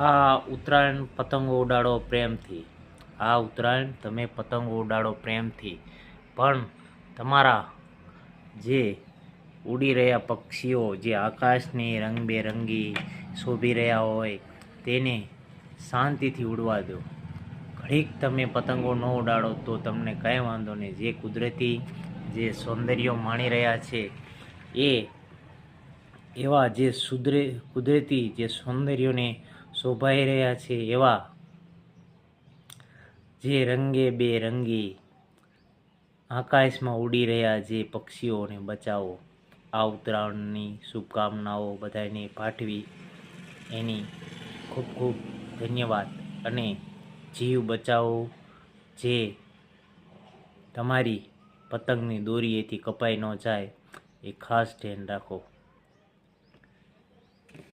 આ ઉત્તરાયણ પતંગો ઉડાડો પ્રેમથી. આ ઉત્તરાયણ તમે પતંગો ઉડાડો પ્રેમથી, પણ તમારા જે ઉડી રહ્યા પક્ષીઓ જે આકાશની રંગબેરંગી શોભી રહ્યા હોય તેને શાંતિથી ઉડવા દો. ઘડીક તમે પતંગો ન ઉડાડો તો તમને કાંઈ વાંધો નહીં. જે કુદરતી જે સૌંદર્ય માણી રહ્યા છે એ એવા જે કુદરતી જે સૌંદર્યોને શોભાઈ રહ્યા છે એવા જે રંગે બેરંગી આકાશમાં ઉડી રહ્યા જે પક્ષીઓને બચાવો. આ ઉત્તરાયણની શુભકામનાઓ બધાને પાઠવી એની ખૂબ ખૂબ ધન્યવાદ. અને જીવ બચાવો, જે તમારી પતંગની દોરી એથી કપાઈ ન જાય એ ખાસ ધ્યાન રાખો.